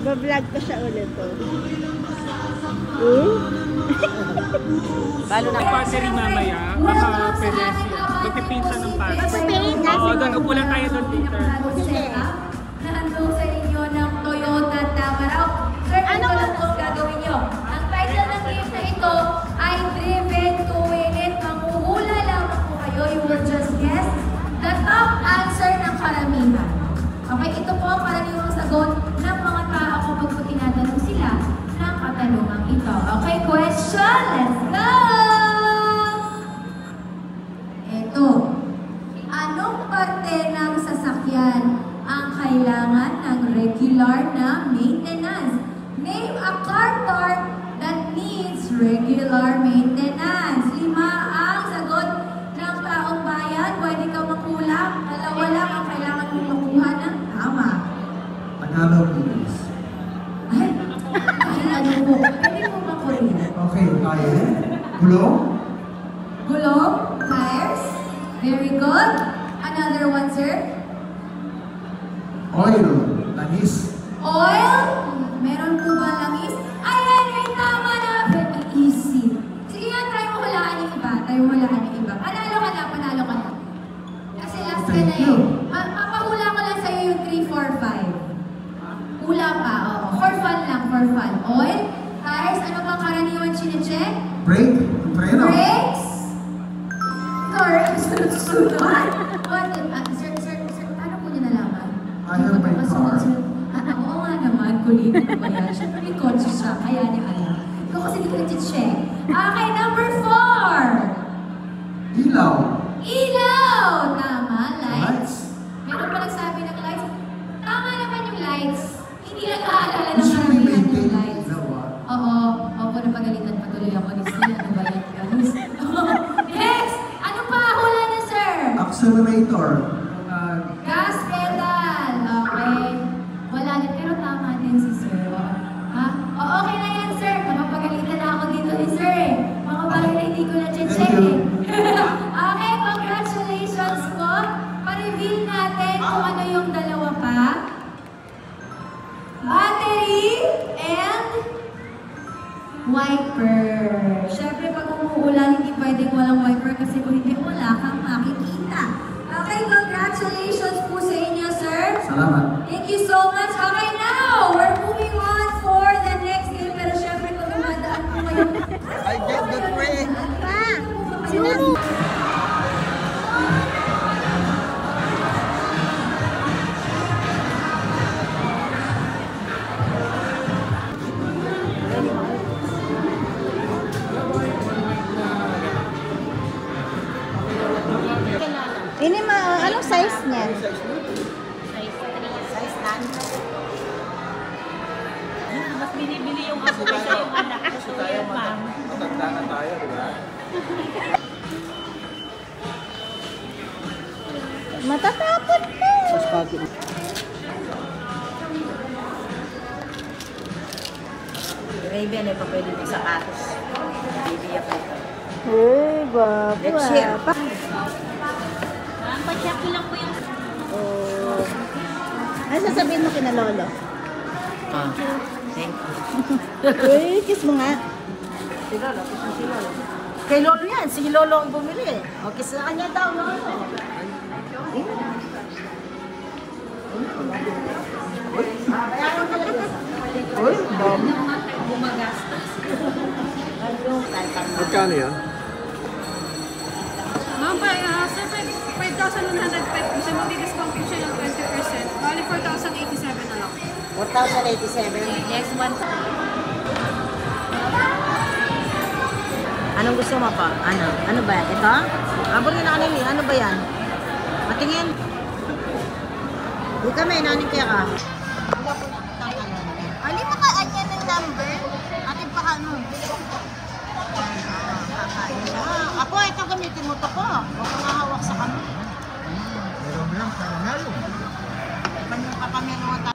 Ba-vlog ko siya ulit to. Lalo na Paseri mamaya, baka pwede siya. Magpipinsa ng paseri. Oo, doon. Upo lang tayo doon, Peter. Nahandog sa inyo ng Toyota Tamaraw. Sir, ano lang po gagawin nyo? Ang title ng game na ito ay Driven to Win It. Manghuhula lamang po kayo. You will just guess the top answer ng karamihan. Okay, ito po ang karaniwang sagot ng mga tao kapag po tinatanong sila ng katanungang ito. Okay, question, let's go! Ito, anong parte ng sasakyan ang kailangan ng regular na maintenance? Name a car part that needs regular maintenance. 5 ang sagot ng taong bayan. Pwede ka makulang. 2 lang ang kailangan mong makuha ng tama. Tagalog, please. Ay, ano po? Pwede po makuha. Okay, kaya. Gulong? Gulong, tires. Very good. Another one, sir. Oil. Langis. Oil. Meron po ba langis? Ayan, may tama na. Very easy. Sige nga, try mo hulaan yung iba. Panalo ka na. Kasi last ka na eh. Papahula ko lang sa'yo yung 3, 4, 5. Hula pa, oo. For fun. Oil, tires, ano bang karaniwan chinecheck? Brake. Preno. Brakes. Car, ang sunod-sunod. Sir, paano po niyo nalaman? I have my car. Oo nga naman, kulit ko ba yan? Siyempre may kotse siya, kaya niya alam. Ikaw kasi di ko nag-check. Okay, number 4. Ilaw. Ilaw! Tama, lights. Lights. Meron pa nagsabi ng lights. Tama naman yung lights. Hindi lang naaalala ng Gusto mo karamihan yung i-maintain lights. ilaw, ah? Oo, napagalitan pa tuloy ako ni Sir. Ano ba yan, guys? Next! Ano pa? Hula na, sir! Accelerator. Gas pedal. Okay. Wala din, pero tama din si Sir. Ha? O, okay na yan, sir. Napapagalitan na ako dito ni Sir. Mga bagay na hindi ko na-check eh. Okay, congratulations po. Pa-reveal natin kung ano yung dalawa pa. Battery and wiper. Siyempre, pag umuulan, hindi pwedeng walang wiper kasi kung hindi wala kang makikita. Okay, congratulations po sa inyo, sir. Salamat. Thank you so much. Okay, now, we're moving on for the next game. Pero siyempre, kung dumadaan po kayo, I get the ring. Ini anong size niya? size 9. Mas binibili yung aso kaysa yung anak ko. So tayo matanda na tayo, di ba? Matatakot po! Raven ay pa pwede yung sapatos. Bibiyak ito. Uy, guwapo Let's share. Pacheck lang po yung... Oh. Ano sasabihin mo kina Lolo? Thank you. Uy, kiss mo nga. Si Lolo. Kay Lolo yan. Si Lolo ang bumili. O, kiss na kanya daw, Lolo. Uy, dami. Gumagastos. Magkano yan? Ma'am, sir, 5,105. Kasi mag-discount siya ng 20%. Bali, 4,087 na lang. 4,087. Next one. Anong gusto mo pa? Ano? Ano ba? Ito? Abon na kanili. Ano ba yan? Matingin. Di kami, nanin kaya ka. Ano mo ka anya ng number? Atin pa ano? Ako, ito gamitin mo to ko. Huwag kang hahawak sa kami. Meron lang, panalo. Kanyang kakamero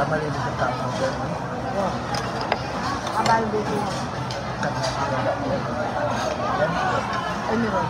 malinis ang tao. Abal dito. Ay, meron.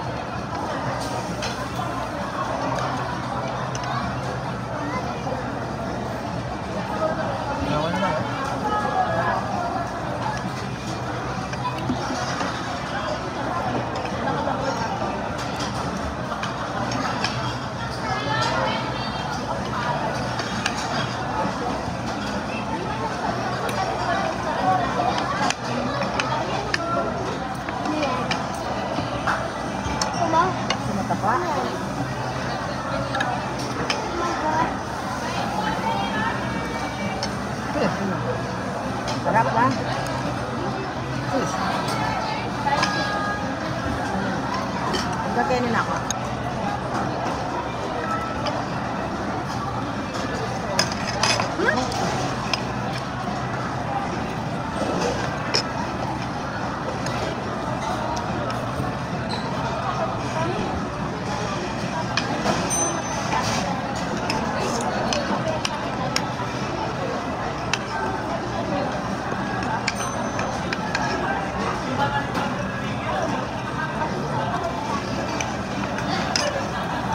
Sumatapa. Sarap lang. Pagkakainin ako.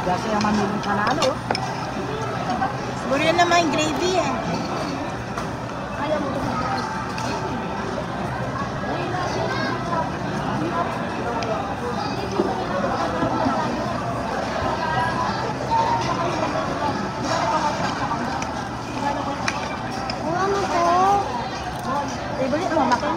Kasi ang mamiling panalo. Siguro yun naman yung gravy eh. Ano to? Ibuli mo, makin.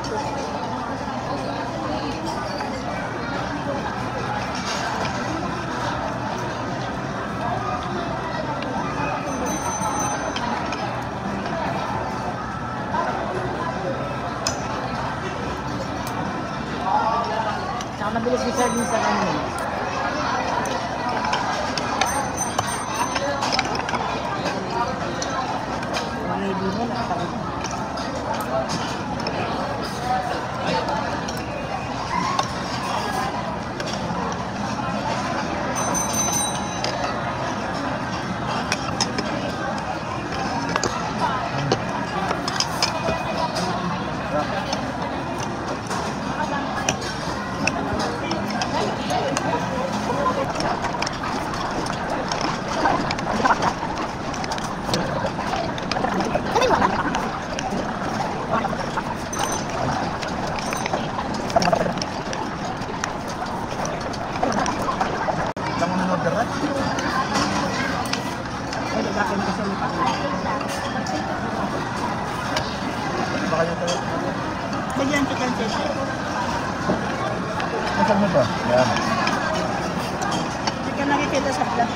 Saka mabilis reserve sa kanila. Mga hindi mo, nakatawa. Kamu nag-order na? Ay, lagakin mo kasi lipat. Baka nyo tayo. Bigyan chicken session. Nasaan mo ba? Yan. Hindi ka nakikita sa vlog.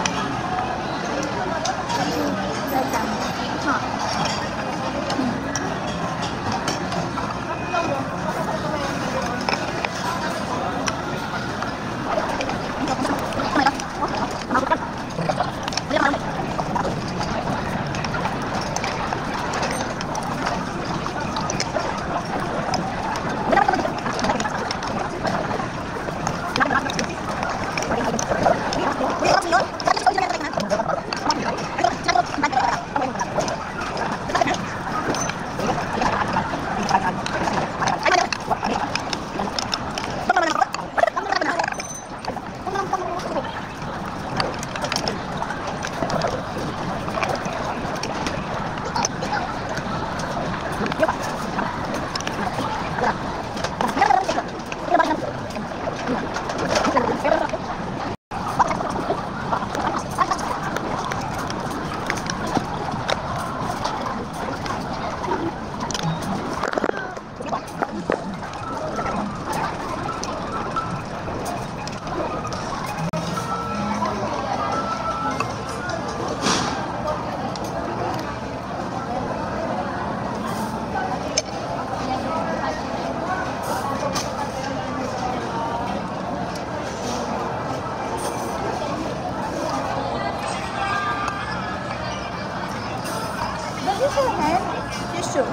Tissue.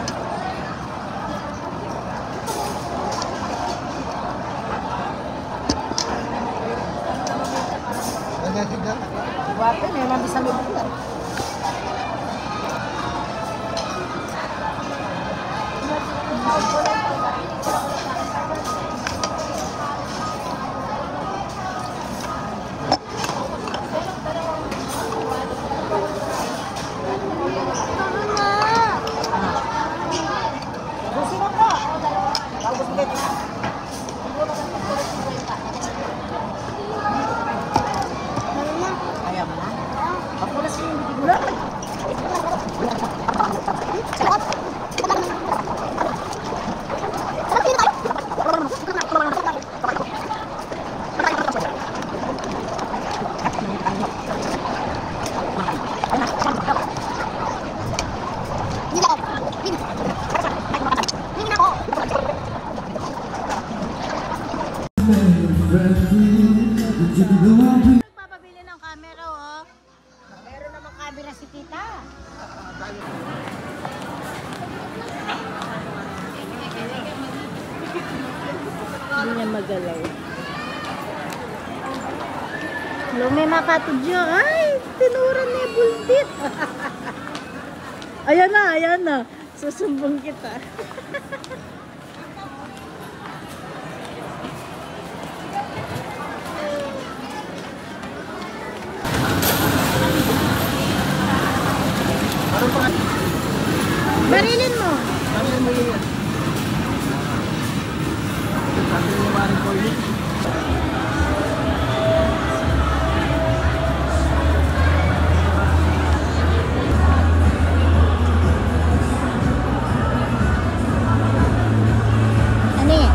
Guwapo, may mga bisa mo bulan. Ayaw mo na? Ako na siya yung bibig mo. Papabili ng camera, oh. Meron namang camera si tita. Hindi niya magalaw. Lume makatudyo. Ay, tinuran niya buldit. Ayan na, ayan na. Susumbong kita. Barilin mo. Ano mo yun? Sabi niyo ba rin po yun? Ano yan?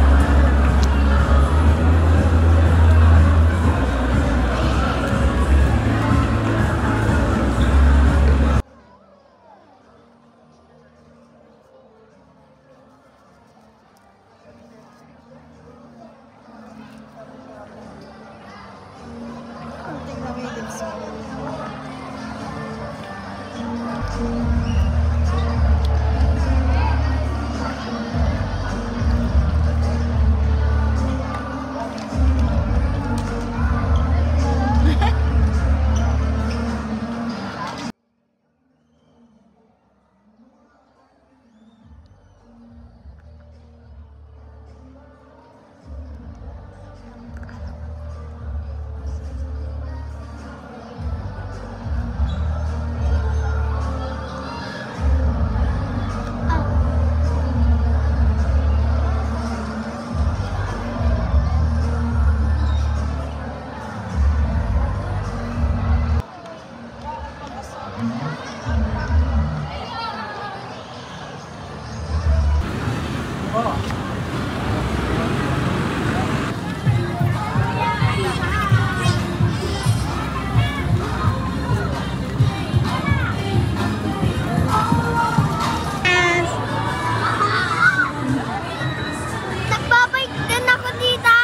Nagbabike din ako, tita!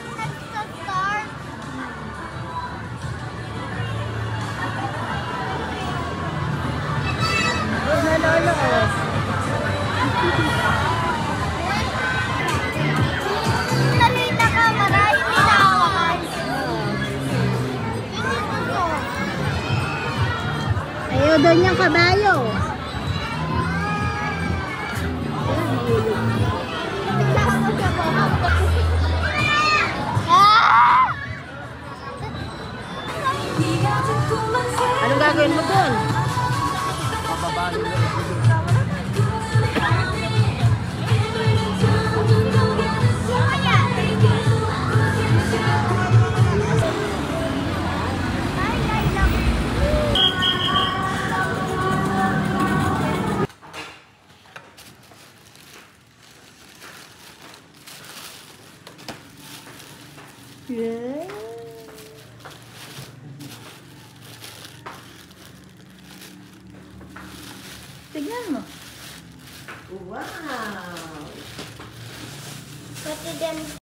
Yan, nagsa-start. Nalita ka, maraming tinawakan. Ayaw daw niyang kabayo. Anong gagawin mo doon? Yeah. Tignan mo. Wow! Pati din